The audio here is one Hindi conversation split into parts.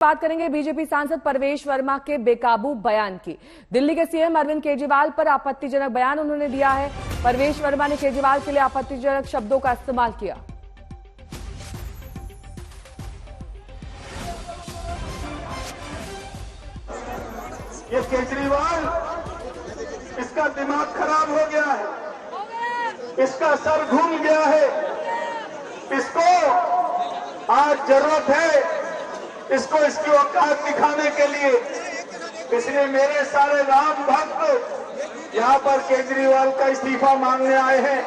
बात करेंगे बीजेपी सांसद परवेश वर्मा के बेकाबू बयान की। दिल्ली के सीएम अरविंद केजरीवाल पर आपत्तिजनक बयान उन्होंने दिया है। परवेश वर्मा ने केजरीवाल के लिए आपत्तिजनक शब्दों का इस्तेमाल किया। ये केजरीवाल, इसका दिमाग खराब हो गया है, इसका सर घूम गया है। इसको आज जरूरत है इसको इसकी औकात दिखाने के लिए। इसलिए मेरे सारे राम भक्त यहाँ पर केजरीवाल का इस्तीफा मांगने आए हैं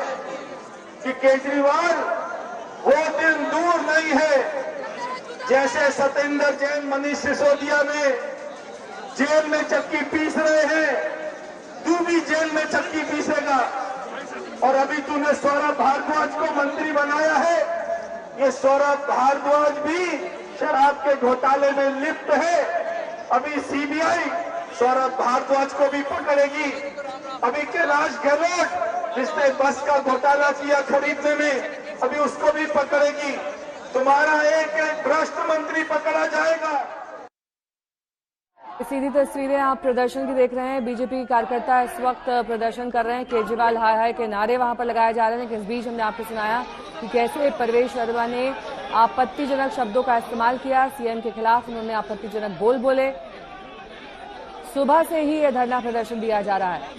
कि केजरीवाल वो दिन दूर नहीं है जैसे सत्येंद्र जैन, मनीष सिसोदिया में जेल में चक्की पीस रहे हैं, तू भी जेल में चक्की पीसेगा। और अभी तूने सौरभ भारद्वाज को मंत्री बनाया है। ये सौरभ भारद्वाज भी शराब के घोटाले में लिप्त है। अभी सीबीआई सौरभ भारद्वाज को भी पकड़ेगी। अभी कैलाश गहलोत जिसने बस का घोटाला किया खरीदने में, अभी उसको भी पकड़ेगी। तुम्हारा एक एक भ्रष्ट मंत्री पकड़ा जाएगा। सीधी तस्वीरें आप प्रदर्शन की देख रहे हैं। बीजेपी कार्यकर्ता इस वक्त प्रदर्शन कर रहे हैं। केजरीवाल हाय हाय के नारे वहां पर लगाए जा रहे हैं। इस बीच हमने आपको सुनाया कि कैसे परवेश वर्मा ने आपत्तिजनक शब्दों का इस्तेमाल किया। सीएम के खिलाफ उन्होंने आपत्तिजनक बोल बोले। सुबह से ही यह धरना प्रदर्शन दिया जा रहा है।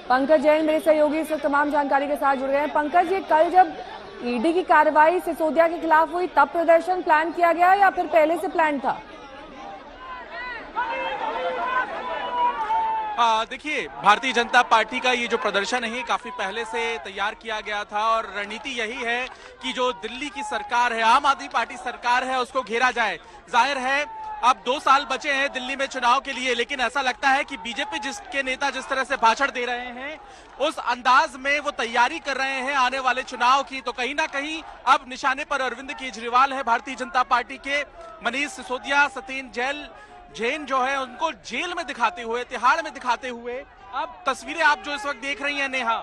पंकज जैन मेरे सहयोगी इस वक्त तमाम जानकारी के साथ जुड़ गए हैं। पंकज, ये कल जब ईडी की कार्रवाई सिसोदिया के खिलाफ हुई तब प्रदर्शन प्लान किया गया या फिर पहले से प्लान था? देखिए, भारतीय जनता पार्टी का ये जो प्रदर्शन है काफी पहले से तैयार किया गया था और रणनीति यही है कि जो दिल्ली की सरकार है, आम आदमी पार्टी सरकार है, उसको घेरा जाए। जाहिर है अब 2 साल बचे हैं दिल्ली में चुनाव के लिए, लेकिन ऐसा लगता है कि बीजेपी जिसके नेता जिस तरह से भाषण दे रहे हैं उस अंदाज में वो तैयारी कर रहे हैं आने वाले चुनाव की। तो कहीं ना कहीं अब निशाने पर अरविंद केजरीवाल है, भारतीय जनता पार्टी के मनीष सिसोदिया, सत्येंद्र जैन जो है उनको जेल में दिखाते हुए, तिहाड़ में दिखाते हुए। अब तस्वीरें आप जो इस वक्त देख रही हैं नेहा,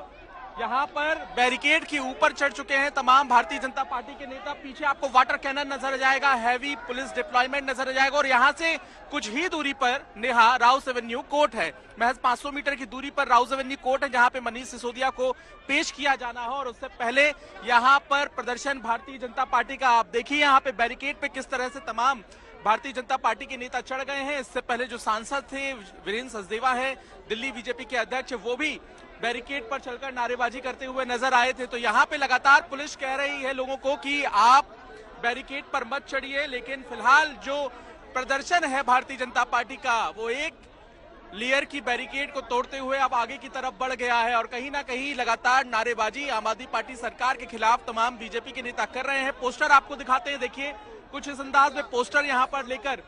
यहाँ पर बैरिकेड के ऊपर चढ़ चुके हैं तमाम भारतीय जनता पार्टी के नेता। पीछे आपको वाटर कैनन नजर आ जाएगा, हैवी पुलिस डिप्लॉयमेंट नजर आ जाएगा और यहाँ से कुछ ही दूरी पर नेहा राउस एवेन्यू कोर्ट है। महज 500 मीटर की दूरी पर राउस एवेन्यू कोर्ट है जहाँ पे मनीष सिसोदिया को पेश किया जाना है। और उससे पहले यहाँ पर प्रदर्शन भारतीय जनता पार्टी का आप देखिए, यहाँ पे बैरिकेड पे किस तरह से तमाम भारतीय जनता पार्टी के नेता चढ़ गए हैं। इससे पहले जो सांसद थे वीरेंद्र सचदेवा है, दिल्ली बीजेपी के अध्यक्ष, वो भी बैरिकेड पर चलकर नारेबाजी करते हुए नजर आए थे। तो यहाँ पे लगातार पुलिस कह रही है लोगों को कि आप बैरिकेड पर मत चढ़िए, लेकिन फिलहाल जो प्रदर्शन है भारतीय जनता पार्टी का वो एक लेयर की बैरिकेड को तोड़ते हुए अब आगे की तरफ बढ़ गया है। और कहीं ना कहीं लगातार नारेबाजी आम आदमी पार्टी सरकार के खिलाफ तमाम बीजेपी के नेता कर रहे हैं। पोस्टर आपको दिखाते हैं, देखिए कुछ इस अंदाज में पोस्टर यहाँ पर लेकर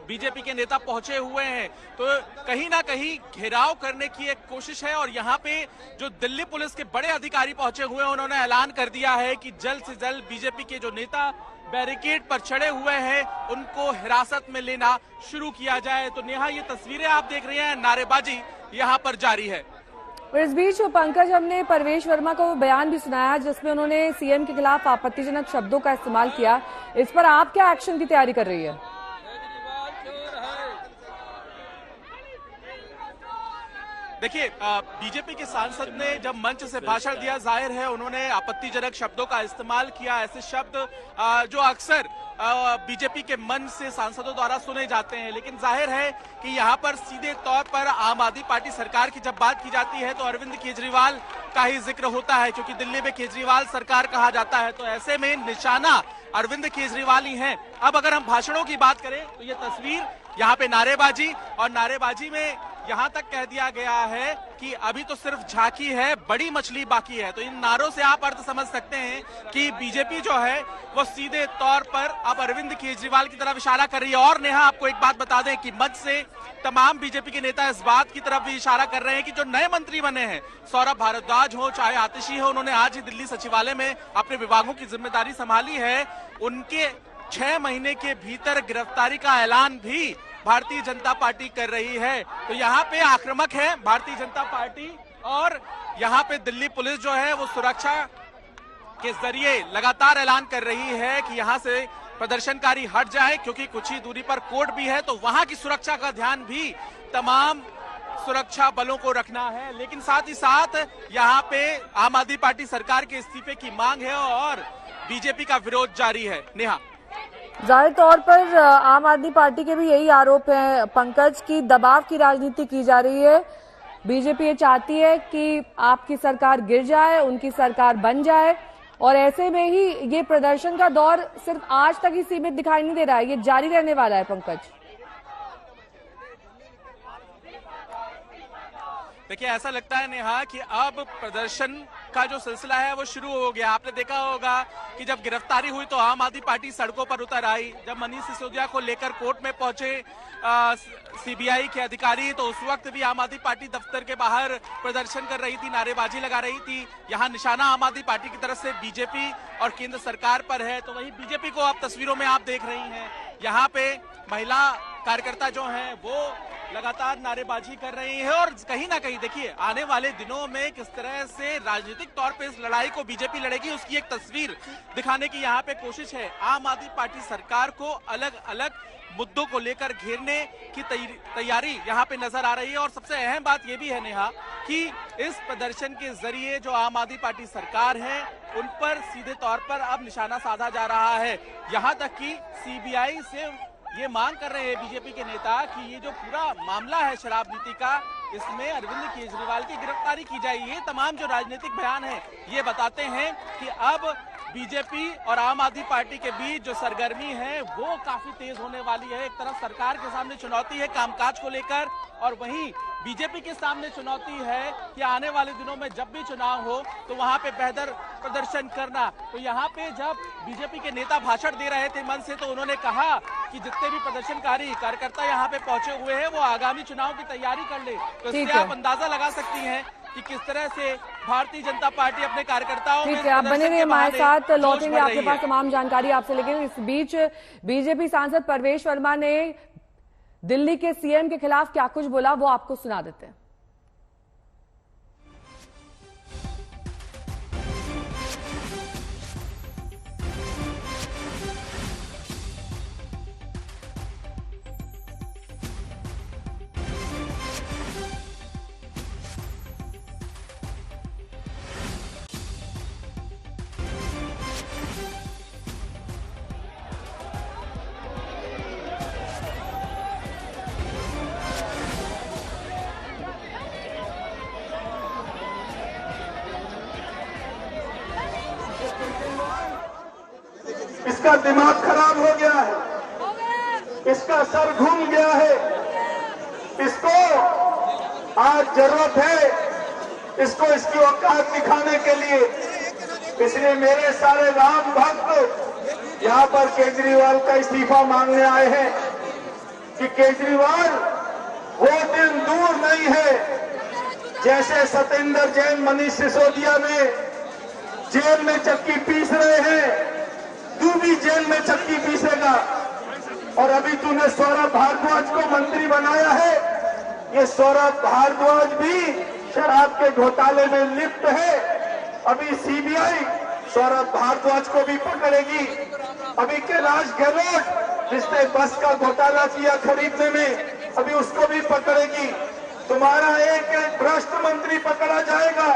बीजेपी के नेता पहुंचे हुए हैं। तो कहीं ना कहीं घेराव करने की एक कोशिश है। और यहाँ पे जो दिल्ली पुलिस के बड़े अधिकारी पहुंचे हुए हैं, उन्होंने ऐलान कर दिया है कि जल्द से जल्द बीजेपी के जो नेता बैरिकेड पर चढ़े हुए हैं उनको हिरासत में लेना शुरू किया जाए। तो नेहा, ये तस्वीरें आप देख रहे हैं, नारेबाजी यहाँ पर जारी है। और इस बीच पंकज, हमने परवेश वर्मा को बयान भी सुनाया जिसमें उन्होंने सीएम के खिलाफ आपत्तिजनक शब्दों का इस्तेमाल किया। इस पर आप क्या एक्शन की तैयारी कर रही है? देखिए, बीजेपी के सांसद ने जब मंच से भाषण दिया, जाहिर है उन्होंने आपत्तिजनक शब्दों का इस्तेमाल किया। ऐसे शब्द जो अक्सर बीजेपी के मंच से सांसदों द्वारा सुने जाते हैं, लेकिन जाहिर है कि यहाँ पर सीधे तौर पर आम आदमी पार्टी सरकार की जब बात की जाती है तो अरविंद केजरीवाल का ही जिक्र होता है, क्योंकि दिल्ली में केजरीवाल सरकार कहा जाता है। तो ऐसे में निशाना अरविंद केजरीवाल ही है। अब अगर हम भाषणों की बात करें तो ये तस्वीर, यहाँ पे नारेबाजी, और नारेबाजी में यहाँ तक कह दिया गया है कि अभी तो सिर्फ झांकी है, बड़ी मछली बाकी है। तो इन नारों से आप अर्थ समझ सकते हैं कि बीजेपी जो है वो सीधे तौर पर अब अरविंद केजरीवाल की तरफ इशारा कर रही है। और नेहा, आपको एक बात बता दें कि मंच से तमाम बीजेपी के नेता इस बात की तरफ भी इशारा कर रहे हैं कि जो नए मंत्री बने हैं, सौरभ भारद्वाज हो चाहे आतिशी हो, उन्होंने आज ही दिल्ली सचिवालय में अपने विभागों की जिम्मेदारी संभाली है, उनके 6 महीने के भीतर गिरफ्तारी का ऐलान भी भारतीय जनता पार्टी कर रही है। तो यहाँ पे आक्रामक है भारतीय जनता पार्टी और यहाँ पे दिल्ली पुलिस जो है वो सुरक्षा के जरिए लगातार ऐलान कर रही है कि यहाँ से प्रदर्शनकारी हट जाए, क्योंकि कुछ ही दूरी पर कोर्ट भी है, तो वहां की सुरक्षा का ध्यान भी तमाम सुरक्षा बलों को रखना है। लेकिन साथ ही साथ यहाँ पे आम आदमी पार्टी सरकार के इस्तीफे की मांग है और बीजेपी का विरोध जारी है। नेहा, जाहिर तौर पर आम आदमी पार्टी के भी यही आरोप है पंकज की दबाव की राजनीति की जा रही है। बीजेपी ये चाहती है कि आपकी सरकार गिर जाए, उनकी सरकार बन जाए, और ऐसे में ही ये प्रदर्शन का दौर सिर्फ आज तक ही सीमित दिखाई नहीं दे रहा है, ये जारी रहने वाला है। पंकज, देखिए ऐसा लगता है नेहा कि अब प्रदर्शन का जो सिलसिला है वो शुरू हो गया। आपने देखा होगा कि जब गिरफ्तारी हुई तो आम आदमी पार्टी सड़कों पर उतर आई। जब मनीष सिसोदिया को लेकर कोर्ट में पहुंचे सीबीआई के अधिकारी, तो उस वक्त भी आम आदमी पार्टी दफ्तर के बाहर प्रदर्शन कर रही थी, नारेबाजी लगा रही थी। यहाँ निशाना आम आदमी पार्टी की तरफ से बीजेपी और केंद्र सरकार पर है। तो वही बीजेपी को आप तस्वीरों में आप देख रही हैं, यहाँ पे महिला कार्यकर्ता जो है वो लगातार नारेबाजी कर रही है। और कहीं ना कहीं देखिए आने वाले दिनों में किस तरह से राजनीतिक तौर पे इस लड़ाई को बीजेपी लड़ेगी, उसकी एक तस्वीर दिखाने की यहाँ पे कोशिश है। आम आदमी पार्टी सरकार को अलग अलग मुद्दों को लेकर घेरने की तैयारी यहाँ पे नजर आ रही है। और सबसे अहम बात ये भी है नेहा कि इस प्रदर्शन के जरिए जो आम आदमी पार्टी सरकार है उन पर सीधे तौर पर अब निशाना साधा जा रहा है। यहाँ तक कि सीबीआई से ये मांग कर रहे हैं बीजेपी के नेता कि ये जो पूरा मामला है शराब नीति का, इसमें अरविंद केजरीवाल की गिरफ्तारी की जाए। ये तमाम जो राजनीतिक बयान है ये बताते हैं कि अब बीजेपी और आम आदमी पार्टी के बीच जो सरगर्मी है वो काफी तेज होने वाली है। एक तरफ सरकार के सामने चुनौती है कामकाज को लेकर, और वहीं बीजेपी के सामने चुनौती है कि आने वाले दिनों में जब भी चुनाव हो तो वहां पे बेहतर प्रदर्शन करना। तो यहाँ पे जब बीजेपी के नेता भाषण दे रहे थे मंच से, तो उन्होंने कहा कि जितने भी प्रदर्शनकारी कार्यकर्ता यहाँ पे पहुंचे हुए हैं वो आगामी चुनाव की तैयारी कर ले। तो इससे आप अंदाजा लगा सकती हैं कि किस तरह से भारतीय जनता पार्टी अपने कार्यकर्ताओं में। ठीक है, आप बने रहिए हमारे साथ, लौटेंगे आपके पास तमाम जानकारी आपसे। लेकिन इस बीच बीजेपी सांसद परवेश वर्मा ने दिल्ली के सीएम के खिलाफ क्या कुछ बोला वो आपको सुना देते हैं। इसका दिमाग खराब हो गया है, इसका सर घूम गया है। इसको आज जरूरत है इसको इसकी औकात दिखाने के लिए। इसलिए मेरे सारे राम भक्त यहाँ पर केजरीवाल का इस्तीफा मांगने आए हैं कि केजरीवाल वो दिन दूर नहीं है जैसे सत्येंद्र जैन मनीष सिसोदिया में जेल में चक्की पीस रहे हैं, तू भी जेल में चक्की पीसेगा। और अभी तूने सौरभ भारद्वाज को मंत्री बनाया है, ये सौरभ भारद्वाज भी शराब के घोटाले में लिप्त है। अभी सीबीआई सौरभ भारद्वाज को भी पकड़ेगी। अभी कैलाश गहलोत जिसने बस का घोटाला किया खरीदने में, अभी उसको भी पकड़ेगी। तुम्हारा एक एक भ्रष्ट मंत्री पकड़ा जाएगा।